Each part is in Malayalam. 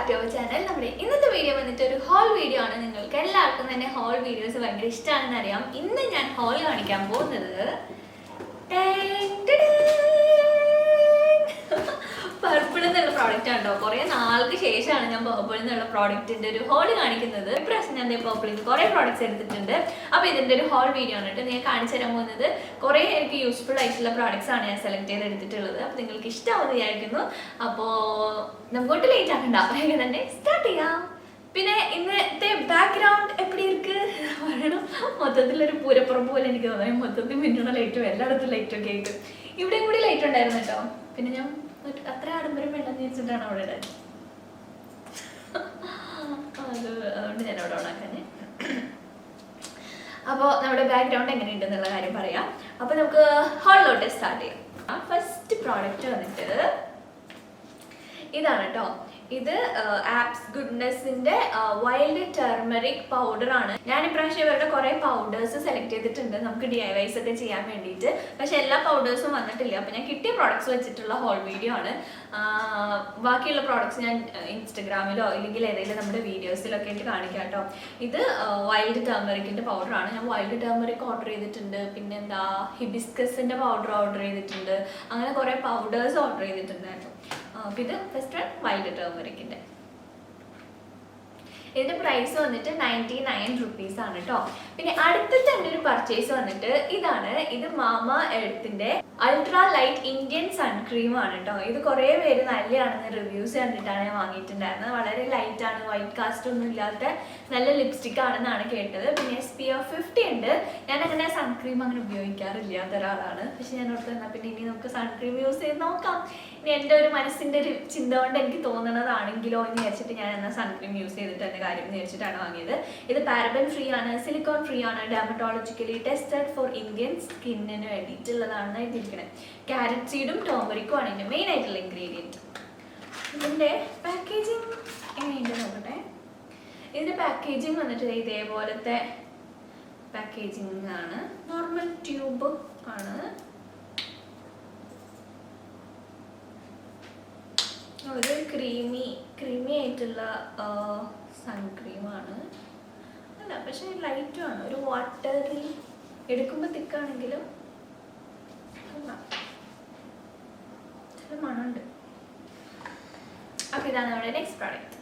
Back to our channel. നമ്മുടെ ഇന്നത്തെ വീഡിയോ വന്നിട്ട് ഒരു ഹോൾ വീഡിയോ ആണ്. നിങ്ങൾക്ക് എല്ലാവർക്കും തന്നെ ഹോൾ വീഡിയോസ് ഭയങ്കര ഇഷ്ടമാണെന്ന് അറിയാം. ഇന്ന് ഞാൻ ഹോൾ കാണിക്കാൻ പോകുന്നത് പർപ്പിൾ എന്നുള്ള പ്രോഡക്റ്റ് ആണ് കേട്ടോ. കുറേ നാൾക്ക് ശേഷമാണ് ഞാൻ പർപ്പിൾ എന്നുള്ള പ്രോഡക്റ്റിന്റെ ഒരു ഹോൾ കാണിക്കുന്നത്. ഇപ്രാവശ്യം ഞാൻ പർപ്പിളിൽ കുറേ പ്രോഡക്ട്സ് എടുത്തിട്ടുണ്ട്. അപ്പോൾ ഇതിന്റെ ഒരു ഹോൾ വീഡിയോ ആണ് കേട്ടോ ഞാൻ കാണിച്ചു തരാൻ പോകുന്നത്. കുറേ എനിക്ക് യൂസ്ഫുൾ ആയിട്ടുള്ള പ്രോഡക്ട്സ് ആണ് ഞാൻ സെലക്ട് ചെയ്ത് എടുത്തിട്ടുള്ളത്. അപ്പോൾ നിങ്ങൾക്ക് ഇഷ്ടമാവുമെന്ന് വിചാരിക്കുന്നു. അപ്പോൾ നമുക്കൊട്ട് ലേറ്റ് ആക്കണ്ട, വേഗം തന്നെ സ്റ്റാർട്ട് ചെയ്യാം. പിന്നെ ഇന്നത്തെ ബാക്ക്ഗ്രൗണ്ട് എപ്പടി ഇருக்கு പറയണം. മൊത്തത്തിലൊരു പൂരപ്പുറം പോലെ എനിക്ക് തോന്നുന്നു. മൊത്തത്തിൽ മിന്നണ ലൈറ്റും എല്ലായിടത്തും ലൈറ്റും ഒക്കെ ആയിട്ട് ഇവിടെയും കൂടി ലൈറ്റ് ഉണ്ടായിരുന്നു കേട്ടോ. പിന്നെ ഞാൻ അത്ര ആഡംബരം വേണ്ടെന്ന് വെച്ചിട്ടാണ് അവിടെ ഇടാൻ. അതുകൊണ്ട് ഞാൻ അവിടെ ഓണാക്കാന്. അപ്പോൾ നമ്മുടെ ബാക്ക്ഗ്രൗണ്ട് എങ്ങനെയുണ്ട് എന്നുള്ള കാര്യം പറയാം. അപ്പോൾ നമുക്ക് ഹോളിലോട്ട് സ്റ്റാർട്ട് ചെയ്യാം. ഫസ്റ്റ് പ്രോഡക്റ്റ് വന്നിട്ട് ഇതാണ് കേട്ടോ. ഇത് ആപ്സ് ഗുഡ്നെസിന്റെ വൈൽഡ് ടർമറിക് പൗഡർ ആണ്. ഞാൻ ഇപ്രാവശ്യം ഇവരുടെ കുറെ പൗഡേഴ്സ് സെലക്ട് ചെയ്തിട്ടുണ്ട് നമുക്ക് DIYs ഒക്കെ ചെയ്യാൻ വേണ്ടിയിട്ട്. പക്ഷെ എല്ലാ പൗഡേഴ്സും വന്നിട്ടില്ല. അപ്പൊ ഞാൻ കിട്ടിയ പ്രോഡക്ട്സ് വെച്ചിട്ടുള്ള ഹോൾ വീഡിയോ ആണ്. ബാക്കിയുള്ള പ്രോഡക്ട്സ് ഞാൻ ഇൻസ്റ്റഗ്രാമിലോ അല്ലെങ്കിൽ ഏതെങ്കിലും നമ്മുടെ വീഡിയോസിലൊക്കെ ആയിട്ട് കാണിക്കാം കേട്ടോ. ഇത് വൈൽഡ് ടർമറിക്കിന്റെ പൗഡർ ആണ്. ഞാൻ വൈൽഡ് ടർമറിക് ഓർഡർ ചെയ്തിട്ടുണ്ട്. പിന്നെ എന്താ ഹിബിസ്കസിന്റെ പൗഡർ ഓർഡർ ചെയ്തിട്ടുണ്ട്. അങ്ങനെ കുറെ പൗഡേഴ്സ് ഓർഡർ ചെയ്തിട്ടുണ്ടായിരുന്നു. ഇത് ഫസ്റ്റ് വൈൽഡ് ടർമറിക്കിന്റെ. ഇതിന്റെ പ്രൈസ് വന്നിട്ട് 99 റുപ്പീസ് ആണ് കേട്ടോ. പിന്നെ അടുത്തത്തെ എൻ്റെ ഒരു പർച്ചേസ് വന്നിട്ട് ഇതാണ്. ഇത് മാമ എർത്തിന്റെ അൾട്രാ ലൈറ്റ് ഇന്ത്യൻ സൺക്രീം ആണ് കേട്ടോ. ഇത് കുറേ പേര് നല്ലതാണെന്ന് റിവ്യൂസ് കണ്ടിട്ടാണ് ഞാൻ വാങ്ങിയിട്ടുണ്ടായിരുന്നത്. വളരെ ലൈറ്റ് ആണ്, വൈറ്റ് കാസ്റ്റ് ഒന്നും ഇല്ലാത്ത നല്ല ലിപ്സ്റ്റിക് ആണെന്നാണ് കേട്ടത്. പിന്നെ SPF 50 ഉണ്ട്. ഞാൻ അങ്ങനെ സൺക്രീം അങ്ങനെ ഉപയോഗിക്കാറില്ലാത്ത ഒരാളാണ്. പക്ഷെ ഞാൻ ഓർത്ത് തന്നാൽ പിന്നെ ഇനി നമുക്ക് സൺക്രീം യൂസ് ചെയ്ത് നോക്കാം. ഇനി എൻ്റെ ഒരു മനസ്സിൻ്റെ ഒരു ചിന്ത കൊണ്ട് എനിക്ക് തോന്നുന്നതാണെങ്കിലോ എന്ന് വിചാരിച്ചിട്ട് ഞാൻ എന്നാൽ സൺക്രീം യൂസ് ചെയ്തിട്ട് എൻ്റെ കാര്യം എന്ന് വിചാരിച്ചിട്ടാണ് വാങ്ങിയത്. ഇത് പാരബൻ ഫ്രീ ആണ്, സിലിക്കോൺ ഫ്രീ ആണ്, ഡെർമറ്റോളജിക്കലി ടെസ്റ്റഡ് ഫോർ ഇന്ത്യൻ സ്കിന്നിന് വേണ്ടിയിട്ടുള്ളതാണ് എഴുതിയിരിക്കുന്നത്. ക്യാരറ്റ് സീഡും ടോമറിക്കും ആണ് ഇതിൻ്റെ മെയിൻ ആയിട്ടുള്ള ഇൻഗ്രീഡിയൻറ്റ്. ഇതിൻ്റെ പാക്കേജിങ് എങ്ങനെയുണ്ട് നോക്കട്ടെ. ഇതിൻ്റെ പാക്കേജിങ് വന്നിട്ട് ഇതേപോലത്തെ പാക്കേജിങ് ആണ്. നോർമൽ ട്യൂബ് ആണ്. ഒരു ക്രീമി ആയിട്ടുള്ള സൺക്രീമാണ്. അല്ല പക്ഷെ ലൈറ്റും ആണ്. ഒരു വാട്ടറി എടുക്കുമ്പോൾ തിക്കാണെങ്കിലും ചില മണമുണ്ട്. അപ്പോൾ ഇതാണ് നമ്മുടെ നെക്സ്റ്റ് പ്രോഡക്റ്റ്.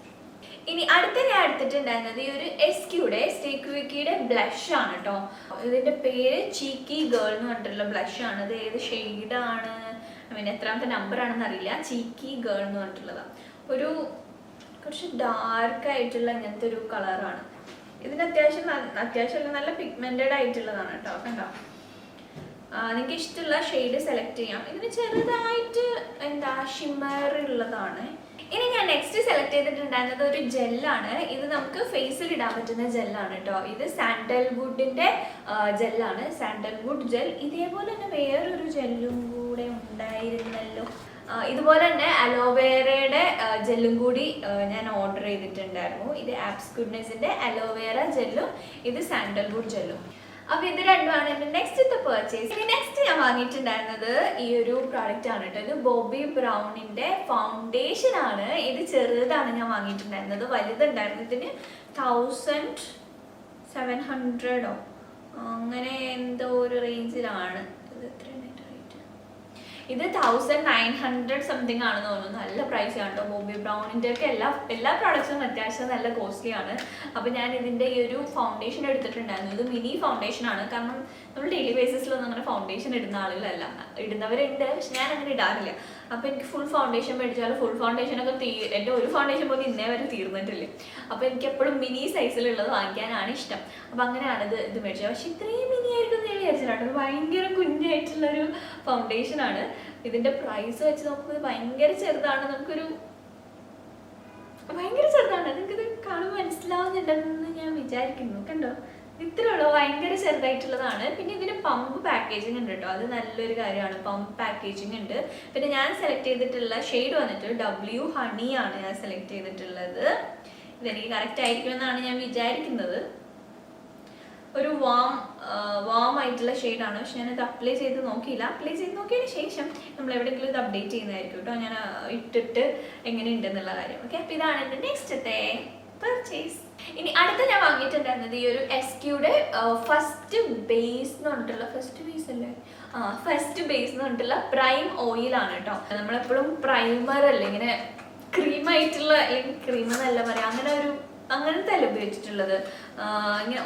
ഇനി അടുത്ത ഞാൻ എടുത്തിട്ടുണ്ടായിരുന്നത് ഈ ഒരു SQയുടെ സ്റ്റേക്വിക്കിയുടെ ബ്ലഷ് ആണ് കേട്ടോ. ഇതിൻ്റെ പേര് ചീക്കി ഗേൾ എന്ന് പറഞ്ഞിട്ടുള്ള ബ്ലഷ് ആണ്. ഇത് ഏത് ഷെയ്ഡാണ്, പിന്നെ എത്രാമത്തെ നമ്പർ ആണെന്ന് അറിയില്ല. ചീക്കി ഗേൾ എന്ന് പറഞ്ഞിട്ടുള്ളതാണ്. ഒരു കുറച്ച് ഡാർക്ക് ആയിട്ടുള്ള ഇങ്ങനത്തെ ഒരു കളറാണ്. ഇതിന് അത്യാവശ്യം നല്ല പിഗ്മെന്റഡ് ആയിട്ടുള്ളതാണ് കേട്ടോ. കണ്ടോ, നിങ്ങൾക്ക് ഇഷ്ടമുള്ള ഷെയ്ഡ് സെലക്ട് ചെയ്യാം. ഇതിന് ചെറുതായിട്ട് എന്താ ഷിമ്മർ ഉള്ളതാണ്. ഇനി ഞാൻ നെക്സ്റ്റ് സെലക്ട് ചെയ്തിട്ടുണ്ടായിരുന്നത് ഒരു ജെല്ലാണ്. ഇത് നമുക്ക് ഫേസിൽ ഇടാൻ പറ്റുന്ന ജെല്ലാണ് കേട്ടോ. ഇത് സാൻഡൽവുഡിന്റെ ജെല്ലാണ്, സാൻഡൽവുഡ് ജെൽ. ഇതേപോലെ തന്നെ വേറൊരു ജെല്ലും കൂടെ ഉണ്ടായിരുന്നല്ലോ. ഇതുപോലെ തന്നെ അലോവേറയുടെ ജെല്ലും കൂടി ഞാൻ ഓർഡർ ചെയ്തിട്ടുണ്ടായിരുന്നു. ഇത് ആപ്സ് ഗുഡ്നെസിന്റെ അലോവേറ ജെല്ലും ഇത് സാൻഡൽവുഡ് ജെല്ലും. അപ്പോൾ ഇത് രണ്ടുമാണ് എൻ്റെ നെക്സ്റ്റത്തെ പർച്ചേസ്. ഇനി നെക്സ്റ്റ് ഞാൻ വാങ്ങിയിട്ടുണ്ടായിരുന്നത് ഈ ഒരു പ്രോഡക്റ്റ് ആണ് കേട്ടോ. ഇത് ബോബി ബ്രൗണിന്റെ ഫൗണ്ടേഷൻ ആണ്. ഇത് ചെറുതാണ് ഞാൻ വാങ്ങിയിട്ടുണ്ടായിരുന്നത്. വലുതുണ്ടായിരുന്നു. ഇതിന് 1700 അങ്ങനെ എന്തോ ഒരു റേഞ്ചിലാണ്. ഇത് എത്രയാണ് റേറ്റ്? ഇത് 1900 സംതിങ് ആണെന്ന് തോന്നുന്നു. നല്ല പ്രൈസ് ആണ് കേട്ടോ. ബോബി ബ്രൗണിൻ്റെ ഒക്കെ എല്ലാ പ്രോഡക്ട്സും അത്യാവശ്യം നല്ല കോസ്റ്റ്ലി ആണ്. അപ്പോൾ ഞാൻ ഇതിൻ്റെ ഈ ഒരു ഫൗണ്ടേഷൻ എടുത്തിട്ടുണ്ടായിരുന്നു. ഇത് മിനി ഫൗണ്ടേഷൻ ആണ്. കാരണം നമ്മൾ ഡെയിലി ബേസിസിലൊന്നും അങ്ങനെ ഫൗണ്ടേഷൻ ഇടുന്ന ആളുകളല്ല. ഇടുന്നവരുണ്ട്, പക്ഷെ ഞാൻ അങ്ങനെ ഇടാറില്ല. അപ്പോൾ എനിക്ക് ഫുൾ ഫൗണ്ടേഷൻ മേടിച്ചാൽ ഫുൾ ഫൗണ്ടേഷനൊക്കെ എൻ്റെ ഒരു ഫൗണ്ടേഷൻ പോലും ഇന്നേ വരെ തീർന്നിട്ടില്ല. അപ്പോൾ എനിക്ക് എപ്പോഴും മിനി സൈസിലുള്ളത് വാങ്ങിക്കാനാണ് ഇഷ്ടം. അപ്പോൾ അങ്ങനെയാണ് ഇത് മേടിച്ചത്. പക്ഷെ ഇത്രയും മിനി ആയിരിക്കും ഞാൻ വിചാരിച്ചിട്ടുണ്ട്. ഇത് ഭയങ്കര കുഞ്ഞായിട്ടുള്ളൊരു ഫൗണ്ടേഷനാണ്. ഇതിൻ്റെ പ്രൈസ് വെച്ച് നോക്കുമ്പോൾ ഭയങ്കര ചെറുതാണ്. ഭയങ്കര ചെറുതാണ്. നിങ്ങൾക്കിത് കാണുമ്പോൾ മനസ്സിലാവുന്നുണ്ടെന്ന് ഞാൻ വിചാരിക്കുന്നു. കണ്ടോ, ഇത്രേ ഉള്ളൂ. ഭയങ്കര ചെറുതായിട്ടുള്ളതാണ്. പിന്നെ ഇതിന് പമ്പ് പാക്കേജിങ് ഉണ്ട് കേട്ടോ. അത് നല്ലൊരു കാര്യമാണ്. പമ്പ് പാക്കേജിങ് ഉണ്ട്. പിന്നെ ഞാൻ സെലക്ട് ചെയ്തിട്ടുള്ള ഷെയ്ഡ് വന്നിട്ട് W ഹണി ആണ് ഞാൻ സെലക്ട് ചെയ്തിട്ടുള്ളത്. ഇതെനിക്ക് കറക്റ്റ് ആയിരിക്കുമെന്നാണ് ഞാൻ വിചാരിക്കുന്നത്. ഒരു വാം ആയിട്ടുള്ള ഷെയ്ഡാണ്. പക്ഷെ ഞാനത് അപ്ലൈ ചെയ്ത് നോക്കിയില്ല. അപ്ലൈ ചെയ്ത് നോക്കിയതിന് ശേഷം നമ്മൾ എവിടെയെങ്കിലും ഇത് അപ്ഡേറ്റ് ചെയ്യുന്നതായിരിക്കും കേട്ടോ, ഞാൻ ഇട്ടിട്ട് എങ്ങനെയുണ്ടെന്നുള്ള കാര്യം. ഓക്കെ, അപ്പോൾ ഇതാണ് എൻ്റെ നെക്സ്റ്റത്തെ പർച്ചേസ്. ഇനി അടുത്ത ഞാൻ വാങ്ങിയിട്ടുണ്ടായിരുന്നത് ഈ ഒരു SQയുടെ ഫസ്റ്റ് ബേസ് എന്ന് പറഞ്ഞിട്ടുള്ള ഫസ്റ്റ് ബേസ് എന്ന് പറഞ്ഞിട്ടുള്ള പ്രൈം ഓയിലാണ് കേട്ടോ. നമ്മളെപ്പോഴും പ്രൈമർ അല്ലേ ഇങ്ങനെ ക്രീമായിട്ടുള്ള, അല്ലെങ്കിൽ ക്രീം എന്നല്ല പറയാം, അങ്ങനത്തെ അല്ല ഉപയോഗിച്ചിട്ടുള്ളത്. ഇങ്ങനെ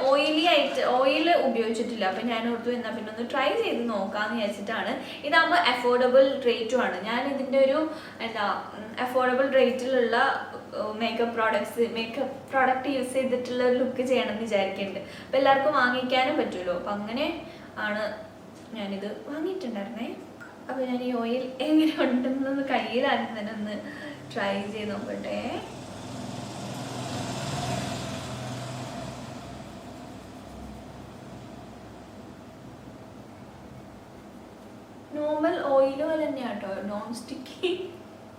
ഓയിൽ ഉപയോഗിച്ചിട്ടില്ല. അപ്പം ഞാൻ ഓർത്തു എന്നാൽ പിന്നെ ഒന്ന് ട്രൈ ചെയ്ത് നോക്കാമെന്ന് വിചാരിച്ചിട്ടാണ്. ഇതാകുമ്പോൾ അഫോർഡബിൾ റേറ്റുമാണ്. ഞാൻ ഇതിൻ്റെ ഒരു അഫോർഡബിൾ റേറ്റിലുള്ള മേക്കപ്പ് പ്രോഡക്റ്റ് യൂസ് ചെയ്തിട്ടുള്ള ഒരു ലുക്ക് ചെയ്യണമെന്ന് വിചാരിക്കുന്നുണ്ട്. അപ്പോൾ എല്ലാവർക്കും വാങ്ങിക്കാനും പറ്റുമല്ലോ. അപ്പം അങ്ങനെ ആണ് ഞാനിത് വാങ്ങിയിട്ടുണ്ടായിരുന്നേ. അപ്പോൾ ഞാൻ ഈ ഓയിൽ എങ്ങനെ ഉണ്ടെന്നൊന്ന് കയ്യിലാദ്യം തന്നെ ഒന്ന് ട്രൈ ചെയ്ത് നോക്കട്ടെ. നോർമൽ ഓയിൽ പോലെ തന്നെയാണ് കേട്ടോ,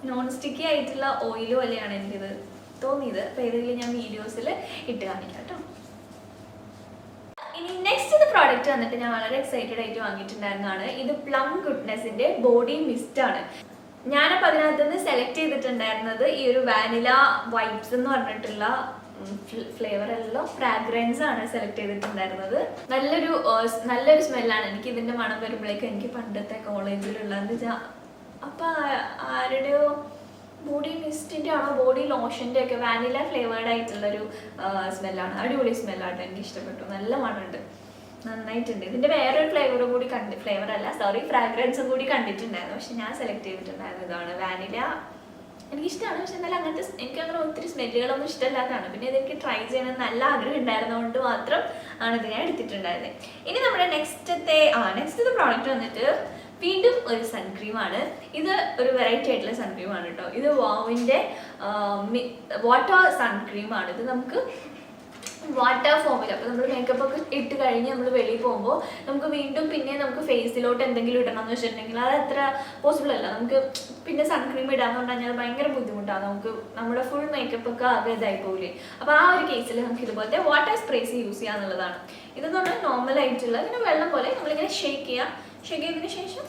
നോൺ സ്റ്റിക്കി ആയിട്ടുള്ള ഓയിൽ പോലെയാണ് എനിക്കിത് തോന്നിയത്. അപ്പോൾ ഏതെങ്കിലും ഞാൻ വീഡിയോസിൽ ഇട്ട് കാണിക്കാം കേട്ടോ. ഇനി നെക്സ്റ്റ് പ്രോഡക്റ്റ് വന്നിട്ട് ഞാൻ വളരെ എക്സൈറ്റഡ് ആയിട്ട് വാങ്ങിയിട്ടുണ്ടായിരുന്നതാണ്. ഇത് പ്ലം ഗുഡ്നെസ്സിൻ്റെ ബോഡി മിസ്റ്റ് ആണ്. ഞാനപ്പോൾ അതിനകത്ത് നിന്ന് സെലക്ട് ചെയ്തിട്ടുണ്ടായിരുന്നത് ഈ ഒരു വാനില വൈബ്സ് എന്ന് പറഞ്ഞിട്ടുള്ള ഫ്ലേവർ എല്ലാം ഫ്രാഗ്രൻസ് ആണ് സെലക്ട് ചെയ്തിട്ടുണ്ടായിരുന്നത്. നല്ലൊരു സ്മെല്ലാണ്. എനിക്ക് ഇതിൻ്റെ മണം വരുമ്പോഴേക്കും എനിക്ക് പണ്ടത്തെ കോളേജിലുള്ള അപ്പം ആരുടെയോ ബോഡി മിസ്റ്റിൻ്റെ ആണോ ബോഡി ലോഷൻ്റെ ഒക്കെ വാനില ഫ്ലേവേർഡ് ആയിട്ടുള്ളൊരു സ്മെല്ലാണ്. അടിപൊളി സ്മെല്ലാട്ടോ, എനിക്ക് ഇഷ്ടപ്പെട്ടു. നല്ല മണമുണ്ട്, നന്നായിട്ടുണ്ട്. ഇതിൻ്റെ വേറൊരു ഫ്രാഗ്രൻസും കൂടി കണ്ടിട്ടുണ്ടായിരുന്നു. പക്ഷെ ഞാൻ സെലക്ട് ചെയ്തിട്ടുണ്ടായിരുന്നു ഇതാണ് വാനില. എനിക്കിഷ്ടമാണ്, പക്ഷെ എന്നാലും എനിക്കങ്ങനെ ഒത്തിരി സ്മെല്ലുകളൊന്നും ഇഷ്ടമല്ലാത്തതാണ്. പിന്നെ ഇതെനിക്ക് ട്രൈ ചെയ്യണം നല്ല ആഗ്രഹം ഉണ്ടായിരുന്നതുകൊണ്ട് മാത്രം ആണ് ഇത് ഞാൻ എടുത്തിട്ടുണ്ടായിരുന്നത്. ഇനി നമ്മുടെ നെക്സ്റ്റത്തെ പ്രോഡക്റ്റ് വന്നിട്ട് വീണ്ടും ഒരു സൺക്രീമാണ്. ഇത് ഒരു വെറൈറ്റി ആയിട്ടുള്ള സൺക്രീമാണ് കേട്ടോ. ഇത് വാവിൻ്റെ വാട്ടർ സൺക്രീമാണ്. ഇത് നമുക്ക് വാട്ടർ ഫോമിൽ, അപ്പോൾ നമ്മൾ മേക്കപ്പ് ഒക്കെ ഇട്ട് കഴിഞ്ഞ് നമ്മൾ വെളിയിൽ പോകുമ്പോൾ നമുക്ക് വീണ്ടും പിന്നെ നമുക്ക് ഫേസിലോട്ട് എന്തെങ്കിലും ഇടണം എന്ന് വെച്ചിട്ടുണ്ടെങ്കിൽ അത് അത്ര പോസിബിൾ അല്ല. നമുക്ക് പിന്നെ സൺക്രീം ഇടാന്ന് പറഞ്ഞാൽ ഭയങ്കര ബുദ്ധിമുട്ടാണ്. നമ്മുടെ ഫുൾ മേക്കപ്പ് ഒക്കെ ആകെ ഇതായി പോകില്ലേ. അപ്പോൾ ആ ഒരു കേസിൽ നമുക്ക് ഇതുപോലത്തെ വാട്ടർ സ്പ്രേസ് യൂസ് ചെയ്യുക എന്നുള്ളതാണ്. ഇതെന്ന് പറഞ്ഞാൽ നോർമലായിട്ടുള്ള ഇങ്ങനെ വെള്ളം പോലെ നമ്മളിങ്ങനെ ഷേക്ക് ചെയ്തതിന് ശേഷം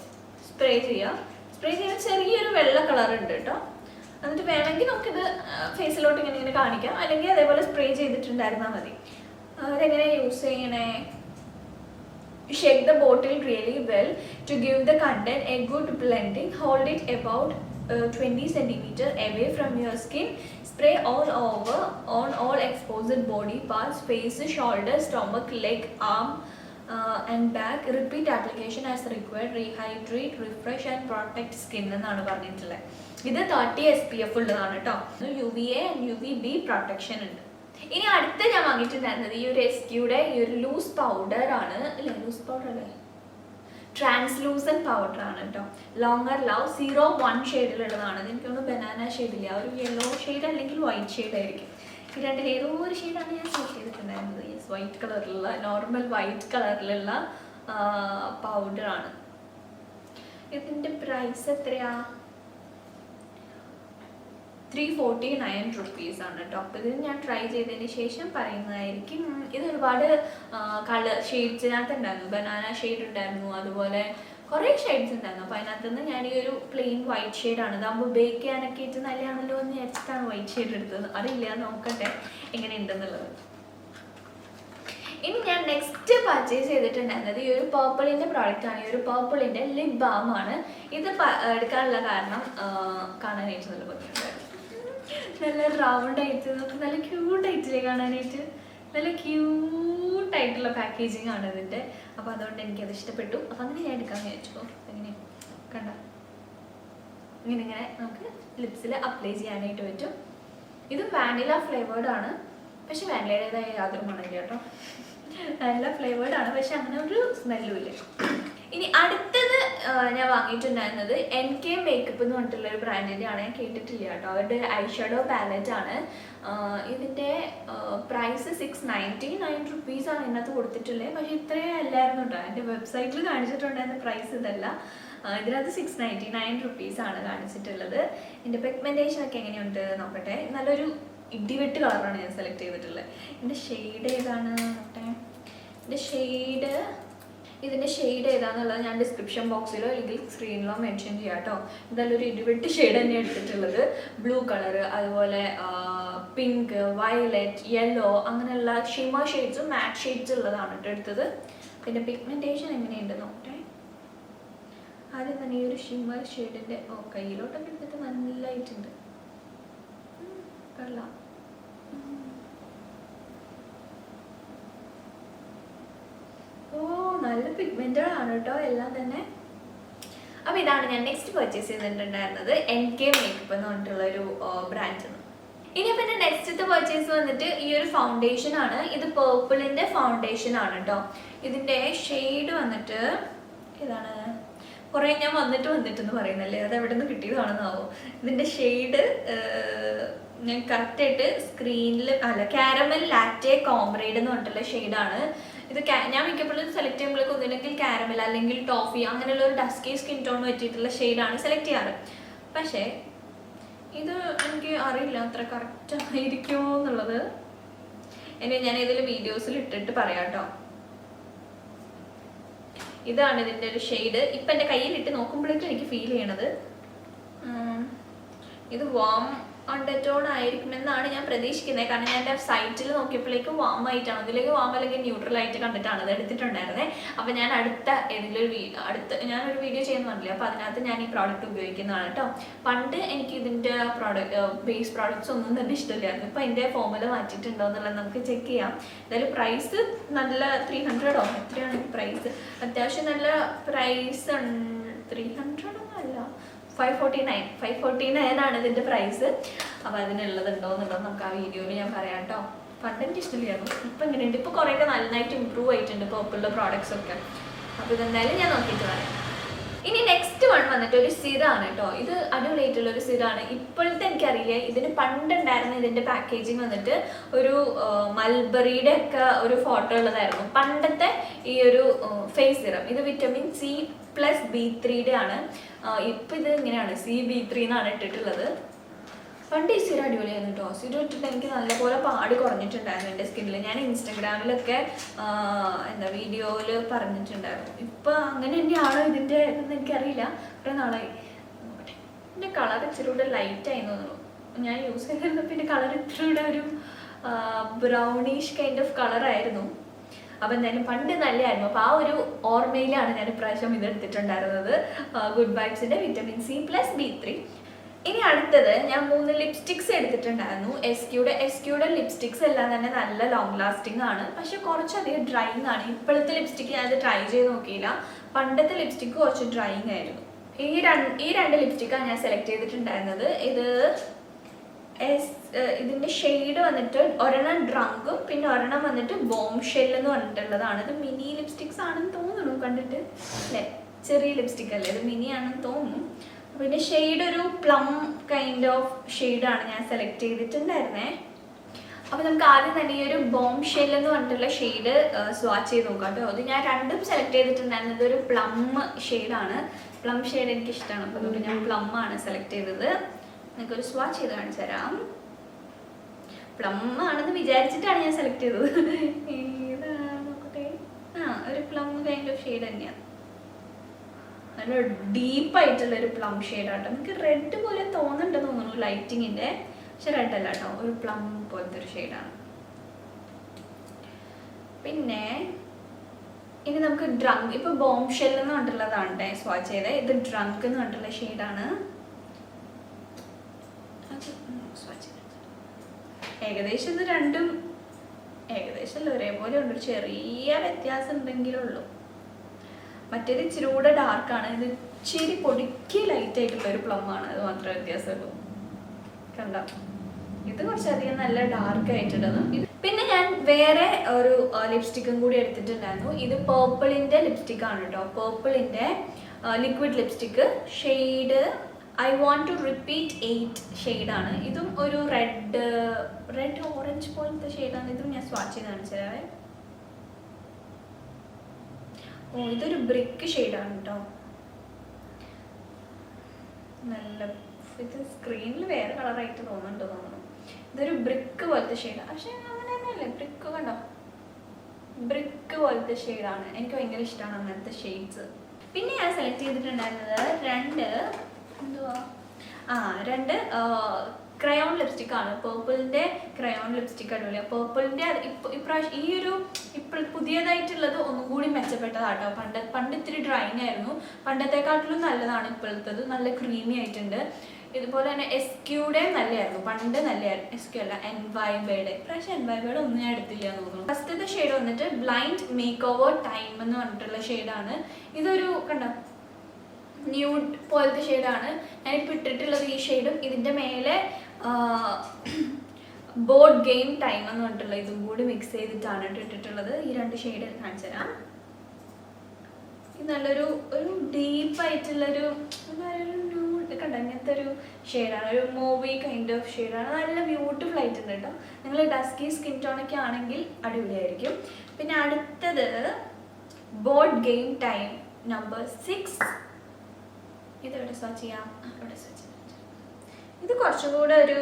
സ്പ്രേ ചെയ്യുക. ചെറിയൊരു വെള്ള കളർ ഉണ്ട് കേട്ടോ. എന്നിട്ട് വേണമെങ്കിൽ നമുക്കിത് ഫേസിലോട്ട് ഇങ്ങനെ കാണിക്കാം, അല്ലെങ്കിൽ അതേപോലെ സ്പ്രേ ചെയ്തിട്ടുണ്ടായിരുന്നാൽ മതി. അതെങ്ങനെ യൂസ് ചെയ്യണേ? Shake the bottle really well to give the content a good blending. Hold it about 20 cm away from your skin. Spray all over on all exposed body parts, face, shoulder, stomach, leg, arm and back. Repeat application as required. Rehydrate, refresh and protect skin എന്നാണ് പറഞ്ഞിട്ടുള്ളത്. ഇത് 30 SPF ഉള്ളതാണ് കേട്ടോ. UVA and UVB പ്രൊട്ടക്ഷൻ ഉണ്ട്. ഇനി അടുത്ത ഞാൻ വാങ്ങിയിട്ടുണ്ടായിരുന്നത് ഈ ഒരു SQയുടെ ഈ ഒരു ലൂസ് പൗഡർ ആണ്. ട്രാൻസ്ലൂസൻറ്റ് പൗഡർ ആണ് കേട്ടോ. Longer love 01 ഷെയ്ഡിലുള്ളതാണ്. എനിക്കൊന്ന് ബനാന ഷെയ്ഡില്ല, ഒരു യെല്ലോ ഷെയ്ഡ് അല്ലെങ്കിൽ വൈറ്റ് ഷെയ്ഡ് ആയിരിക്കും. ഈ രണ്ടിൽ ഏതോ ഒരു ഷെയ്ഡാണ് ഞാൻ സെലക്ട് ചെയ്തിട്ടുണ്ടായിരുന്നത്. വൈറ്റ് കളറിലുള്ള നോർമൽ വൈറ്റ് കളറിലുള്ള പൗഡറാണ്. ഇതിൻ്റെ പ്രൈസ് എത്രയാ? 349 rupees ആണ് കേട്ടോ. അപ്പോൾ ഇത് ഞാൻ ട്രൈ ചെയ്തതിന് ശേഷം പറയുന്നതായിരിക്കും. ഇത് ഒരുപാട് ഷെയ്ഡ്സിനകത്ത് ഉണ്ടായിരുന്നു. ബനാന ഷെയ്ഡ് ഉണ്ടായിരുന്നു, അതുപോലെ കുറേ ഷെയ്ഡ്സ് ഉണ്ടായിരുന്നു. അപ്പോൾ അതിനകത്ത് നിന്ന് ഞാൻ ഈ ഒരു പ്ലെയിൻ വൈറ്റ് ഷെയ്ഡാണ്. ഇതാകുമ്പോൾ ബേക്ക് ചെയ്യാനൊക്കെ ആയിട്ട് നല്ലതാണല്ലോ എന്ന് വിചാരിച്ചിട്ടാണ് വൈറ്റ് ഷെയ്ഡ് എടുത്തത്. അറിയില്ല, നോക്കട്ടെ എങ്ങനെ ഉണ്ടെന്നുള്ളത്. ഇനി ഞാൻ നെക്സ്റ്റ് പർച്ചേസ് ചെയ്തിട്ടുണ്ടായിരുന്നത് ഈ ഒരു പേർപ്പിളിൻ്റെ പ്രോഡക്റ്റാണ്. ഈ ഒരു പേർപ്പിളിൻ്റെ ലിപ് ബാമാണ്. ഇത് എടുക്കാനുള്ള കാരണം കാണാനായിട്ട് നല്ല ഭംഗിയുണ്ടായിരുന്നു. നല്ല റൗണ്ട് ആയിട്ട് നമുക്ക് നല്ല ക്യൂട്ടായിട്ടില്ലേ കാണാനായിട്ട്. നല്ല ക്യൂട്ടായിട്ടുള്ള പാക്കേജിങ് ആണ് ഇതിൻ്റെ. അപ്പോൾ അതുകൊണ്ട് എനിക്കത് ഇഷ്ടപ്പെട്ടു. അപ്പോൾ അങ്ങനെ ഞാൻ എടുക്കാമെന്ന് വിചാരിച്ചു. അങ്ങനെ കണ്ട ഇങ്ങനെ നമുക്ക് ലിപ്സിൽ അപ്ലൈ ചെയ്യാനായിട്ട് പറ്റും. ഇത് വാനില ഫ്ലേവേർഡ് ആണ്. പക്ഷെ വാനിലയുടേതായ യാതൊരു മണമില്ല കേട്ടോ. വാനില ഫ്ലേവേർഡ് ആണ്, പക്ഷെ അങ്ങനെ ഒരു സ്മെല്ലും ഇല്ല. ഇനി അടുത്തത് ഞാൻ വാങ്ങിയിട്ടുണ്ടായിരുന്നത് NK മേക്കപ്പ് എന്ന് പറഞ്ഞിട്ടുള്ള ഒരു ബ്രാൻഡിൻ്റെ ആണ്. ഞാൻ കേട്ടിട്ടില്ല കേട്ടോ. അവരുടെ ഐഷാഡോ പാലറ്റ് ആണ്. ഇതിൻ്റെ പ്രൈസ് 699 rupees ആണ് ഇതിനകത്ത് കൊടുത്തിട്ടുള്ളത്. പക്ഷേ ഇത്രയും അല്ലായിരുന്നു കേട്ടോ. എൻ്റെ വെബ്സൈറ്റിൽ കാണിച്ചിട്ടുണ്ടായിരുന്ന പ്രൈസ് ഇതല്ല. ഇതിനകത്ത് 699 rupees ആണ് കാണിച്ചിട്ടുള്ളത്. എൻ്റെ പിഗ്മെൻറ്റേഷൻ ഒക്കെ എങ്ങനെയുണ്ട് നോക്കട്ടെ. നല്ലൊരു ഇടിവെട്ട് കളറാണ് ഞാൻ സെലക്ട് ചെയ്തിട്ടുള്ളത്. എൻ്റെ ഷെയ്ഡ് ഏതാണ് നോക്കട്ടെ. ഇതിൻ്റെ ഷെയ്ഡ് ഏതാണെന്നുള്ളത് ഞാൻ ഡിസ്ക്രിപ്ഷൻ ബോക്സിലോ അല്ലെങ്കിൽ സ്ക്രീനിലോ മെൻഷൻ ചെയ്യാം കേട്ടോ. എന്തായാലും ഒരു 28 ഷെയ്ഡ് തന്നെ എടുത്തിട്ടുള്ളത്. ബ്ലൂ കളറ്, അതുപോലെ പിങ്ക്, വയലറ്റ്, യെല്ലോ, അങ്ങനെയുള്ള ഷിമർ ഷെയ്ഡ്സും മാറ്റ് ഷെയ്ഡ്സും ഉള്ളതാണ് കേട്ടോ എടുത്തത്. പിന്നെ പിഗ്മെൻറ്റേഷൻ എങ്ങനെയുണ്ട് നോക്കട്ടെ. ആദ്യം തന്നെ ഈ ഒരു ഷിമർ ഷെയ്ഡിൻ്റെ കയ്യിലോട്ടൊക്കെ എടുത്തിട്ട് നല്ലതായിട്ടുണ്ട്. കൊള്ളാം. നല്ല പിഗ്മെന്റഡ് ആണ് കേട്ടോ എല്ലാം തന്നെ. അപ്പോൾ ഇതാണ് ഞാൻ നെക്സ്റ്റ് പർച്ചേസ് ചെയ്തിട്ടുണ്ടായിരുന്നത് NK മേക്കപ്പ് എന്ന് പറഞ്ഞിട്ടുള്ളൊരു ബ്രാൻഡിൽ നിന്ന്. ഇനി പിന്നെ നെക്സ്റ്റത്തെ പർച്ചേസ് വന്നിട്ട് ഈ ഒരു ഫൗണ്ടേഷൻ ആണ്. ഇത് പേർപ്പിളിൻ്റെ ഫൗണ്ടേഷൻ ആണ് കേട്ടോ. ഇതിൻ്റെ ഷെയ്ഡ് വന്നിട്ട് ഇതാണ്. കുറേ ഞാൻ വന്നിട്ടെന്ന് പറയുന്നല്ലേ, അത് എവിടെ നിന്ന് കിട്ടിയതാണെന്നാവോ. ഇതിൻ്റെ ഷെയ്ഡ് ഞാൻ കറക്റ്റായിട്ട് സ്ക്രീനിൽ കാരമൽ ലാറ്റെ കോംബ്രേഡ് എന്ന് പറഞ്ഞിട്ടുള്ള ഷെയ്ഡാണ് ഇത്. ഞാൻ മിക്കപ്പോഴും സെലക്ട് ചെയ്യുമ്പോഴേക്കും ഒന്നില്ലെങ്കിൽ കാരമൽ അല്ലെങ്കിൽ ടോഫി അങ്ങനെയുള്ള ഒരു ഡസ്കി സ്കിൻ ടോൺ പറ്റിയിട്ടുള്ള ഷെയ്ഡാണ് സെലക്ട് ചെയ്യാറ്. പക്ഷേ ഇത് എനിക്ക് അറിയില്ല അത്ര കറക്റ്റ് ആയിരിക്കുമോ എന്നുള്ളത്. ഞാൻ ഇതിൽ വീഡിയോസിൽ ഇട്ടിട്ട് പറയാം കേട്ടോ. ഇതാണ് ഇതിൻ്റെ ഒരു ഷെയ്ഡ്. ഇപ്പം എൻ്റെ കയ്യിലിട്ട് നോക്കുമ്പോഴേക്കും എനിക്ക് ഫീൽ ചെയ്യണത് ഇത് വാം അണ്ടർടോൺ ആയിരിക്കുമെന്നാണ് ഞാൻ പ്രതീക്ഷിക്കുന്നത്. കാരണം ഞാൻ എൻ്റെ സൈറ്റിൽ നോക്കിയപ്പോഴേക്കും വാം ആയിട്ടാണ്, ഇതിലേക്ക് വാം അല്ലെങ്കിൽ ന്യൂട്രൽ ആയിട്ട് കണ്ടിട്ടാണ് അത് എടുത്തിട്ടുണ്ടായിരുന്നത്. അപ്പോൾ ഞാൻ ഞാനൊരു വീഡിയോ ചെയ്യുന്ന പറഞ്ഞില്ല, അപ്പോൾ അതിനകത്ത് ഞാൻ ഈ പ്രോഡക്റ്റ് ഉപയോഗിക്കുന്നതാണ് കേട്ടോ. പണ്ട് എനിക്ക് ഇതിൻ്റെ ബേസ് പ്രോഡക്റ്റ്സ് ഒന്നും തന്നെ ഇഷ്ടമില്ലായിരുന്നു. ഇപ്പോൾ എൻ്റെ ഫോമുല മാറ്റിയിട്ടുണ്ടോ എന്നുള്ളത് നമുക്ക് ചെക്ക് ചെയ്യാം. എന്തായാലും പ്രൈസ് നല്ല 300 എത്രയാണ് പ്രൈസ്? അത്യാവശ്യം നല്ല പ്രൈസ്. 300 ഒന്നും അല്ല, 549 ആണ് ഇതിൻ്റെ പ്രൈസ്. അപ്പോൾ അതിനുള്ളതുണ്ടോ എന്നുള്ളത് നമുക്ക് ആ വീഡിയോയിൽ ഞാൻ പറയാം കേട്ടോ. പണ്ട് എനിക്ക് ഇഷ്ടമില്ലായിരുന്നു, ഇപ്പം എങ്ങനെയുണ്ട്? ഇപ്പോൾ കുറേയൊക്കെ നന്നായിട്ട് ഇമ്പ്രൂവ് ആയിട്ടുണ്ട് പേർപ്പിളിൻ്റെ പ്രോഡക്ട്സ് ഒക്കെ. അപ്പോൾ ഇതെന്തായാലും ഞാൻ നോക്കിയിട്ട് പറയാം. ഇനി നെക്സ്റ്റ് വൺ വന്നിട്ട് ഒരു സിറാണ് കേട്ടോ. ഇത് അടിപൊളിയായിട്ടുള്ള ഒരു സിറാണ്. ഇപ്പോഴത്തെ എനിക്കറിയില്ല, ഇതിന് പണ്ടുണ്ടായിരുന്ന ഇതിൻ്റെ പാക്കേജിങ് വന്നിട്ട് ഒരു മൽബറിയുടെ ഒക്കെ ഒരു ഫോട്ടോ ഉള്ളതായിരുന്നു പണ്ടത്തെ ഈ ഒരു ഫേസ് സിറം. ഇത് വിറ്റമിൻ C+B3 ആണ്. ഇപ്പം ഇത് ഇങ്ങനെയാണ്, CB3 എന്നാണ് ഇട്ടിട്ടുള്ളത്. പണ്ട് ഈ സിറം അടിപൊളിയായിരുന്നു കേട്ടോ. സിറം ഇട്ടിട്ട് എനിക്ക് നല്ലപോലെ പാട് കുറഞ്ഞിട്ടുണ്ടായിരുന്നു എൻ്റെ സ്കിന്നിൽ. ഞാൻ ഇൻസ്റ്റഗ്രാമിലൊക്കെ വീഡിയോയിൽ പറഞ്ഞിട്ടുണ്ടായിരുന്നു. ഇപ്പം അങ്ങനെ തന്നെയാണോ ഇതിൻ്റെ ഇതെന്ന് എനിക്കറിയില്ല. കുറേ നാളായി. എൻ്റെ കളർ ഇച്ചിരി കൂടെ ലൈറ്റായി തോന്നുന്നു. ഞാൻ യൂസ് ചെയ്തിരുന്നപ്പോൾ എൻ്റെ കളർ ഇച്ചിരി കൂടെ ഒരു ബ്രൗണിഷ് കൈൻഡ് ഓഫ് കളറായിരുന്നു. അപ്പം എന്തായാലും പണ്ട് നല്ലതായിരുന്നു. അപ്പോൾ ആ ഒരു ഓർമ്മയിലാണ് ഞാൻ ഇപ്രാവശ്യം ഇതെടുത്തിട്ടുണ്ടായിരുന്നത്. Good വൈബ്സിൻ്റെ vitamin C+B3. ഇനി അടുത്തത് ഞാൻ 3 ലിപ്സ്റ്റിക്സ് എടുത്തിട്ടുണ്ടായിരുന്നു. എസ്ക്യൂടെ ലിപ്സ്റ്റിക്സ് എല്ലാം തന്നെ നല്ല ലോങ് ലാസ്റ്റിംഗ് ആണ്, പക്ഷെ കുറച്ചധികം ഡ്രൈയിങ് ആണ്. ഇപ്പോഴത്തെ ലിപ്സ്റ്റിക്ക് ഞാനത് ട്രൈ ചെയ്ത് നോക്കിയില്ല. പണ്ടത്തെ ലിപ്സ്റ്റിക്ക് കുറച്ച് ഡ്രൈയിങ് ആയിരുന്നു. ഈ രണ്ട് ലിപ്സ്റ്റിക്കാണ് ഞാൻ സെലക്ട് ചെയ്തിട്ടുണ്ടായിരുന്നത്. ഇതിൻ്റെ ഷെയ്ഡ് വന്നിട്ട് ഒരെണ്ണം ഡ്രങ്കും പിന്നെ ഒരെണ്ണം വന്നിട്ട് ബോംഷെൽ എന്ന് പറഞ്ഞിട്ടുള്ളതാണ്. ഇത് മിനി ലിപ്സ്റ്റിക്സ് ആണെന്ന് തോന്നുന്നു കണ്ടിട്ട്, അല്ലേ? ചെറിയ ലിപ്സ്റ്റിക് അല്ലേ, ഇത് മിനി ആണെന്ന് തോന്നുന്നു. പിന്നെ ഷെയ്ഡ് ഒരു പ്ലം കൈൻഡ് ഓഫ് ഷെയ്ഡാണ് ഞാൻ സെലക്ട് ചെയ്തിട്ടുണ്ടായിരുന്നേ. അപ്പോൾ നമുക്ക് ആദ്യം തന്നെ ഈ ഒരു ബോംഷെൽ എന്ന് പറഞ്ഞിട്ടുള്ള ഷെയ്ഡ് സ്വാച്ച് ചെയ്ത് നോക്കാം കേട്ടോ. അത് ഞാൻ രണ്ടും സെലക്ട് ചെയ്തിട്ടുണ്ടായിരുന്നത് ഒരു പ്ലം ഷെയ്ഡാണ്. പ്ലം ഷെയ്ഡ് എനിക്ക് ഇഷ്ടമാണ്, അപ്പോൾ അതുകൊണ്ട് ഞാൻ പ്ലം ആണ് സെലക്ട് ചെയ്തത്. എനിക്കൊരു സ്വാച്ച് ചെയ്ത് കാണിച്ചു തരാം. പ്ലം ആണെന്ന് വിചാരിച്ചിട്ടാണ് ഞാൻ സെലക്ട് ചെയ്തത്. നോക്കട്ടെ, ഒരു പ്ലം കൈൻഡ് ഓഫ് ഷെയ്ഡ് തന്നെയാണ്. നല്ല ഡീപ്പായിട്ടുള്ളൊരു പ്ലം ഷെയ്ഡാട്ടോ. എനിക്ക് റെഡ് പോലെ തോന്നുന്നുണ്ടെന്ന് തോന്നുന്നു ലൈറ്റിങ്ങിൻ്റെ, പക്ഷെ റെഡ് അല്ല കേട്ടോ, ഒരു പ്ലം പോലത്തെ ഒരു ഷെയ്ഡാണ്. പിന്നെ ഇനി നമുക്ക് ഡ്രങ്ക്, ഇപ്പോൾ ബോംഷെൽ എന്ന് പറഞ്ഞിട്ടുള്ളതാണ് സ്വാച്ച് ചെയ്തത്. ഇത് ഡ്രങ്ക് എന്ന് പറഞ്ഞിട്ടുള്ള ഷെയ്ഡാണ്. ഏകദേശം ഇത് രണ്ടും ഏകദേശം ഒരേപോലെ ഉണ്ട്, ഒരു ചെറിയ വ്യത്യാസം ഉണ്ടെങ്കിലേ ഉള്ളൂ. മറ്റേത് ഇച്ചിരി കൂടെ ഡാർക്കാണ്, ഇത് ഇച്ചിരി പൊടിക്ക് ലൈറ്റ് ആയിട്ടുള്ള ഒരു പ്ലം ആണ്, അത് മാത്രമേ വ്യത്യാസമുള്ളൂ. കണ്ട, ഇത് കുറച്ചധികം നല്ല ഡാർക്ക് ആയിട്ടുള്ളത്. പിന്നെ ഞാൻ വേറെ ഒരു ലിപ്സ്റ്റിക്കും കൂടി എടുത്തിട്ടുണ്ടായിരുന്നു. ഇത് പേർപ്പിളിൻ്റെ ലിപ്സ്റ്റിക് ആണ് കേട്ടോ. പേർപ്പിളിൻ്റെ liquid lipstick, shade I want to repeat 8 ഷെയ്ഡാണ്. ഇതും ഒരു റെഡ് ഓറഞ്ച് പോലത്തെ ഷെയ്ഡാണ്. ഇതും ഞാൻ സ്വാച്ച് ചെയ്ത് കാണിച്ചതേ. ഇതൊരു ബ്രിക്ക് ഷെയ്ഡാണ് കേട്ടോ. നല്ല, ഇത് സ്ക്രീനിൽ വേറെ കളറായിട്ട് തോന്നുന്നു. ഇതൊരു ബ്രിക്ക് പോലത്തെ ഷെയ്ഡാണ്, പക്ഷെ അങ്ങനെ തന്നെയല്ലേ ബ്രിക്ക്. കണ്ടോ, ബ്രിക്ക് പോലത്തെ ഷെയ്ഡാണ്. എനിക്ക് ഭയങ്കര ഇഷ്ടമാണ് അങ്ങനത്തെ ഷെയ്ഡ്സ്. പിന്നെ ഞാൻ സെലക്ട് ചെയ്തിട്ടുണ്ടായിരുന്നത് രണ്ട് ക്രയോൺ ലിപ്സ്റ്റിക് ആണ്. പേർപ്പിളിൻ്റെ ക്രയോൺ ലിപ്സ്റ്റിക് അടിപൊളിയാണ്. പേർപ്പിളിൻ്റെ ഇപ്രാവശ്യം ഈ ഒരു പുതിയതായിട്ടുള്ളത് ഒന്നും കൂടി മെച്ചപ്പെട്ടതാട്ടോ. പണ്ട് ഇത്തിരി ഡ്രൈങ് ആയിരുന്നു. പണ്ടത്തെക്കാട്ടിലും നല്ലതാണ് ഇപ്പോഴത്തത്. നല്ല ക്രീമി ആയിട്ടുണ്ട്. ഇതുപോലെ തന്നെ എസ്ക്യൂടെ നല്ലതായിരുന്നു. പണ്ട് നല്ലതായിരുന്നു. എസ്ക്യൂ അല്ല, എൻവൈബയുടെ. ഇപ്രാവശ്യം എൻവൈബയുടെ ഒന്നും ഞാൻ എടുത്തില്ല എന്ന് തോന്നുന്നു. ഫസ്റ്റത്തെ ഷെയ്ഡ് വന്നിട്ട് ബ്ലൈൻഡ് മേക്ക് ഓവർ ടൈം എന്ന് പറഞ്ഞിട്ടുള്ള ഷെയ്ഡാണ്. ഇതൊരു കണ്ടോ ന്യൂഡ് പോലത്തെ ഷെയ്ഡാണ്. ഞാനിപ്പോൾ ഇട്ടിട്ടുള്ളത് ഈ ഷെയ്ഡും ഇതിൻ്റെ മേലെ ബോർഡ് ഗെയിം ടൈം എന്ന് പറഞ്ഞിട്ടുള്ള ഇതും കൂടി മിക്സ് ചെയ്തിട്ടാണ് ഇട്ടിട്ടുള്ളത്. ഈ രണ്ട് ഷെയ്ഡ് കാണിച്ചു തരാം. ഇത് നല്ലൊരു ഡീപ്പായിട്ടുള്ളൊരു കണ്ട ഇങ്ങനത്തെ ഒരു ഷെയ്ഡാണ്. ഒരു മൂവി കൈൻഡ് ഓഫ് ഷെയ്ഡാണ്. നല്ല ബ്യൂട്ടിഫുൾ ആയിട്ടുണ്ട് കേട്ടോ. നിങ്ങൾ ഡസ്കി സ്കിൻ ടോണൊക്കെ ആണെങ്കിൽ അടിപൊളിയായിരിക്കും. പിന്നെ അടുത്തത് ബോർഡ് ഗെയിം ടൈം നമ്പർ 6. ഇതെവിടെ സെർച്ച് ചെയ്യാം? ഇവിടെ സെർച്ച് ചെയ്യാം. ഇത് കുറച്ചും കൂടെ ഒരു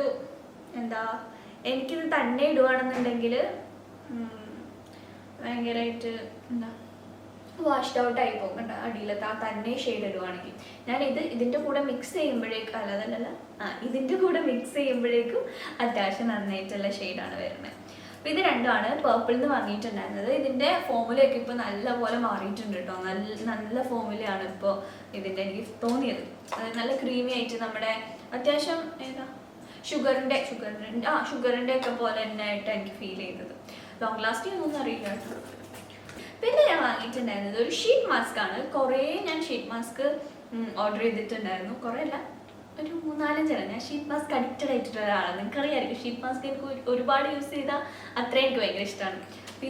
എനിക്കിത് തന്നെ ഇടുകയാണെന്നുണ്ടെങ്കിൽ ഭയങ്കരമായിട്ട് വാഷ്ഡ് ഔട്ട് ആയി പോകും. കണ്ട അടിയിലത്തെ തന്നെ ഷെയ്ഡ് ഇടുവാണെങ്കിൽ. ഇതിൻ്റെ കൂടെ മിക്സ് ചെയ്യുമ്പോഴേക്കും ഇതിൻ്റെ കൂടെ മിക്സ് ചെയ്യുമ്പോഴേക്കും അത്യാവശ്യം നന്നായിട്ടുള്ള ഷെയ്ഡാണ് വരുന്നത്. അപ്പോൾ ഇത് രണ്ടുമാണ് പേർപ്പിളിൽ നിന്ന് വാങ്ങിയിട്ടുണ്ടായിരുന്നത്. ഇതിൻ്റെ ഫോമുലയൊക്കെ ഇപ്പോൾ നല്ലപോലെ മാറിയിട്ടുണ്ട് കേട്ടോ. നല്ല ഫോമുലയാണ് ഇപ്പോൾ ഇതിൻ്റെ എനിക്ക് തോന്നിയത്. നല്ല ക്രീമി ആയിട്ട് നമ്മുടെ അത്യാവശ്യം ഷുഗറിൻ്റെ ഒക്കെ പോലെ തന്നെ ആയിട്ട് എനിക്ക് ഫീൽ ചെയ്തത്. ലോങ് ലാസ്റ്റിംഗ് ഒന്നും അറിയില്ല കേട്ടോ. പിന്നെ ഞാൻ വാങ്ങിയിട്ടുണ്ടായിരുന്നത് ഒരു ഷീറ്റ് മാസ്ക് ആണ്. കുറേ ഞാൻ ഷീറ്റ് മാസ്ക് ഓർഡർ ചെയ്തിട്ടുണ്ടായിരുന്നു. കുറേ അല്ല, ഒരു 3-4 ഞാൻ ഷീറ്റ് മാസ്ക് അഡിക്റ്റഡ് ആയിട്ടുള്ള ഒരാളാണ്. നിങ്ങൾക്കറിയാമായിരിക്കും ഷീറ്റ് മാസ്ക് എനിക്ക് ഒരുപാട് യൂസ് ചെയ്താൽ അത്രയും എനിക്ക് ഭയങ്കര ഇഷ്ടമാണ്.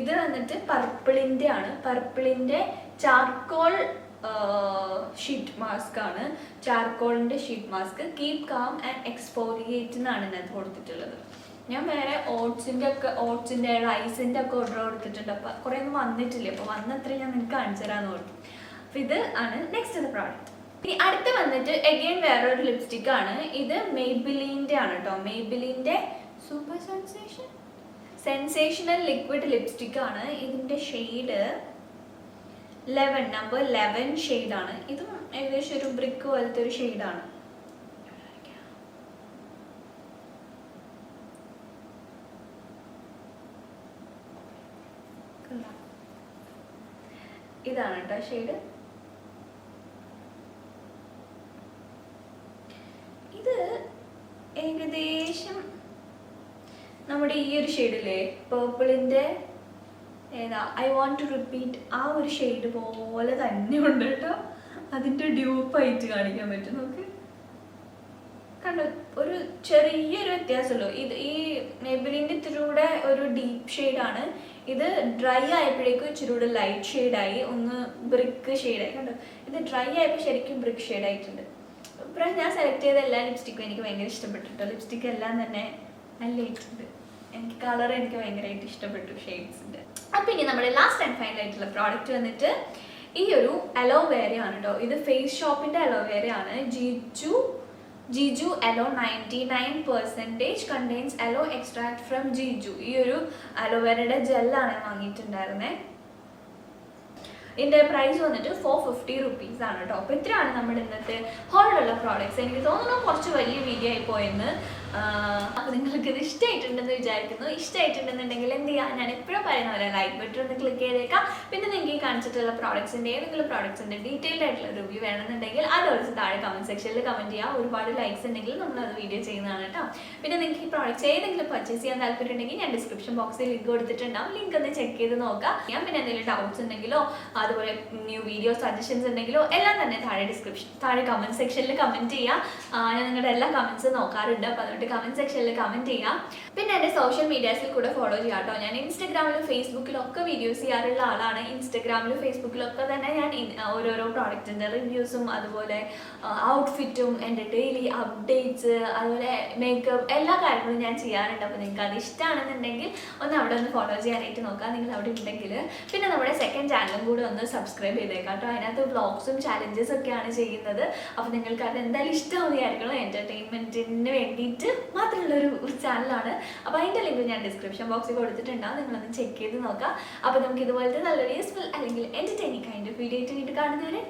ഇത് വന്നിട്ട് പർപ്പിളിൻ്റെ ആണ്. പർപ്പിളിൻ്റെ ചാർക്കോൾ ഷീറ്റ് മാസ്ക് ആണ്. ചാർക്കോളിൻ്റെ sheet mask keep calm and exfoliate എന്നാണ് ഇതിനകത്ത് കൊടുത്തിട്ടുള്ളത്. ഞാൻ വേറെ ഓട്സിൻ്റെ റൈസിൻ്റെ ഒക്കെ ഓർഡർ കൊടുത്തിട്ടുണ്ട്. അപ്പോൾ കുറേ ഒന്നും വന്നിട്ടില്ല. അപ്പോൾ വന്നത്രയും ഞാൻ നിങ്ങൾക്ക് കാണിച്ചു തരാമെന്ന് പറഞ്ഞു. അപ്പോൾ ഇത് ആണ് നെക്സ്റ്റ് പ്രോഡക്റ്റ്. ഇനി അടുത്ത് വന്നിട്ട് എഗെയിൻ വേറൊരു ലിപ്സ്റ്റിക് ആണ്. ഇത് മെയ്ബിലിൻ്റെ ആണ് കേട്ടോ. മെയ്ബിലിൻ്റെ സൂപ്പർ സെൻസേഷണൽ ലിക്വിഡ് ലിപ്സ്റ്റിക് ആണ്. ഇതിൻ്റെ ഷെയ്ഡ് നമ്പർ 11 ഷെയ്ഡാണ്. ഇതും ഏകദേശം ഒരു ബ്രിക്ക് പോലത്തെ ഒരു ഷെയ്ഡാണ്. ഇതാണ് കേട്ടോ ഷെയ്ഡ്. ഇത് ഏകദേശം നമ്മുടെ ഈ ഒരു ഷെയ്ഡില്ലേ പേർപ്പിളിൻ്റെ ഐ വാണ്ട് ടു റിപ്പീറ്റ് ആ ഒരു ഷെയ്ഡ് പോലെ തന്നെ ഉണ്ട് കേട്ടോ. അതിൻ്റെ ഡ്യൂപ്പായിട്ട് കാണിക്കാൻ പറ്റും നമുക്ക്. കണ്ടോ ഒരു ചെറിയൊരു വ്യത്യാസമുള്ളൂ. ഈ മെയ്ബിലിൻ്റെ ഇത്തിരിയൂടെ ഒരു ഡീപ്പ് ഷെയ്ഡാണ്. ഇത് ഡ്രൈ ആയപ്പോഴേക്കും ഇച്ചിരി കൂടെ ലൈറ്റ് ഷെയ്ഡായി, ഒന്ന് ബ്രിക്ക് ഷെയ്ഡായി. കണ്ടോ ഇത് ഡ്രൈ ആയപ്പോൾ ശരിക്കും ബ്രിക്ക് ഷെയ്ഡായിട്ടുണ്ട്. ഇപ്പം ഞാൻ സെലക്ട് ചെയ്ത എല്ലാ ലിപ്സ്റ്റിക്കും എനിക്ക് ഭയങ്കര ഇഷ്ടപ്പെട്ടിട്ടോ. ലിപ്സ്റ്റിക് എല്ലാം തന്നെ നല്ലതായിട്ടുണ്ട്. എനിക്ക് കളർ എനിക്ക് ഭയങ്കരമായിട്ട് ഇഷ്ടപ്പെട്ടു ഷെയ്ഡ്സിൻ്റെ. അപ്പം ഇനി നമ്മുടെ ലാസ്റ്റ് ആൻഡ് ഫൈനൽ ആയിട്ടുള്ള പ്രോഡക്റ്റ് വന്നിട്ട് ഈ ഒരു അലോവേരയാണ് കേട്ടോ. ഇത് ഫേസ് ഷോപ്പിൻ്റെ അലോവേരയാണ്. Jeju aloe 99% contains aloe extract from Jeju. ഈ ഒരു അലോവേരയുടെ ജെല്ലാണ് വാങ്ങിയിട്ടുണ്ടായിരുന്നത്. ഇതിൻ്റെ പ്രൈസ് വന്നിട്ട് 450 rupees ആണ് കേട്ടോ. അപ്പോൾ ഇത്രയാണ് നമ്മുടെ ഇന്നത്തെ ഹോളിലുള്ള പ്രോഡക്റ്റ്സ്. എനിക്ക് തോന്നുന്നു കുറച്ച് വലിയ വീഡിയോ ആയി പോയെന്ന്. അപ്പോൾ നിങ്ങൾക്ക് ഇത് ഇഷ്ടമായിട്ടുണ്ടെന്ന് വിചാരിക്കുന്നു. ഇഷ്ടമായിട്ടുണ്ടെന്നുണ്ടെങ്കിൽ എന്ത് ചെയ്യുക, ഞാൻ എപ്പോഴും പറയുന്ന പോലെ ലൈക്ക് ബട്ടൺ ഒന്ന് ക്ലിക്ക് ചെയ്തേക്കാം. പിന്നെ നിങ്ങൾക്ക് ഈ കാണിച്ചിട്ടുള്ള പ്രോഡക്ട്സിൻ്റെ ഏതെങ്കിലും പ്രോഡക്ട്സിൻ്റെ ഡീറ്റെയിൽഡ് ആയിട്ടുള്ള റിവ്യൂ വേണമെന്നുണ്ടെങ്കിൽ അത് താഴെ കമൻറ്റ് സെക്ഷനിൽ കമൻറ്റ് ചെയ്യുക. ഒരുപാട് ലൈക്സ് ഉണ്ടെങ്കിൽ നമ്മളത് വീഡിയോ ചെയ്യുന്നതാണ് കേട്ടോ. പിന്നെ നിങ്ങൾക്ക് ഈ പ്രോഡക്റ്റ്സ് ഏതെങ്കിലും പർച്ചേസ് ചെയ്യാൻ താല്പര്യം ഉണ്ടെങ്കിൽ ഞാൻ ഡിസ്ക്രിപ്ഷൻ ബോക്സിൽ ലിങ്ക് കൊടുത്തിട്ടുണ്ടാവും. ലിങ്ക് ഒന്ന് ചെക്ക് ചെയ്ത് നോക്കാം. ഞാൻ പിന്നെ എന്തെങ്കിലും ഡൗട്ട്സ് ഉണ്ടെങ്കിലോ അതുപോലെ ന്യൂ വീഡിയോ സജഷൻസ് ഉണ്ടെങ്കിലോ എല്ലാം തന്നെ താഴെ കമൻറ്റ് സെക്ഷനിൽ കമൻറ്റ് ചെയ്യാം. ഞാൻ നിങ്ങളുടെ എല്ലാ കമൻറ്റ്സും നോക്കാറുണ്ട്. അപ്പോൾ അതുകൊണ്ട് കമൻറ്റ് സെക്ഷനിൽ കമൻറ്റ് ചെയ്യാം. പിന്നെ എൻ്റെ സോഷ്യൽ മീഡിയാസിൽ കൂടെ ഫോളോ ചെയ്യാം കേട്ടോ. ഞാൻ ഇൻസ്റ്റഗ്രാമിലും ഫേസ്ബുക്കിലും ഒക്കെ വീഡിയോസ് ചെയ്യാറുള്ള ആളാണ്. ഇൻസ്റ്റഗ്രാമിലും ഫേസ്ബുക്കിലൊക്കെ തന്നെ ഞാൻ ഓരോരോ പ്രോഡക്റ്റിൻ്റെ റിവ്യൂസും അതുപോലെ ഔട്ട്ഫിറ്റും എൻ്റെ ഡെയിലി അപ്ഡേറ്റ്സ് അതുപോലെ മേക്കപ്പ് എല്ലാ കാര്യങ്ങളും ഞാൻ ചെയ്യാറുണ്ട്. അപ്പോൾ നിങ്ങൾക്ക് അത് ഇഷ്ടമാണെന്നുണ്ടെങ്കിൽ അവിടെ ഒന്ന് ഫോളോ ചെയ്യാനായിട്ട് നോക്കാം നിങ്ങൾ അവിടെ ഉണ്ടെങ്കിൽ. പിന്നെ നമ്മുടെ സെക്കൻഡ് ചാനലും കൂടെ ഒന്ന് സബ്സ്ക്രൈബ് ചെയ്തേക്കാം കേട്ടോ. അതിനകത്ത് വ്ളോഗ്സും ചാലഞ്ചസ് ഒക്കെയാണ് ചെയ്യുന്നത്. അപ്പോൾ നിങ്ങൾക്ക് അത് എന്തായാലും ഇഷ്ടമാവുന്നതായിരിക്കണം. എൻ്റർടൈൻമെൻറ്റിന് വേണ്ടിയിട്ട് മാത്രമുള്ളൊരു ചാനലാണ്. അപ്പോൾ അതിൻ്റെ ലിങ്ക് ഞാൻ ഡിസ്ക്രിപ്ഷൻ ബോക്സിൽ കൊടുത്തിട്ടുണ്ടാവും, നിങ്ങളൊന്ന് ചെക്ക് ചെയ്ത് നോക്കാം. അപ്പോൾ നമുക്ക് ഇതുപോലത്തെ നല്ലൊരു യൂസ്ഫുൾ അല്ലെങ്കിൽ എൻ്റർടൈനിങ് കൈൻഡ് ഓഫ് വീഡിയോ ആയിട്ട് കാണുന്നവരെ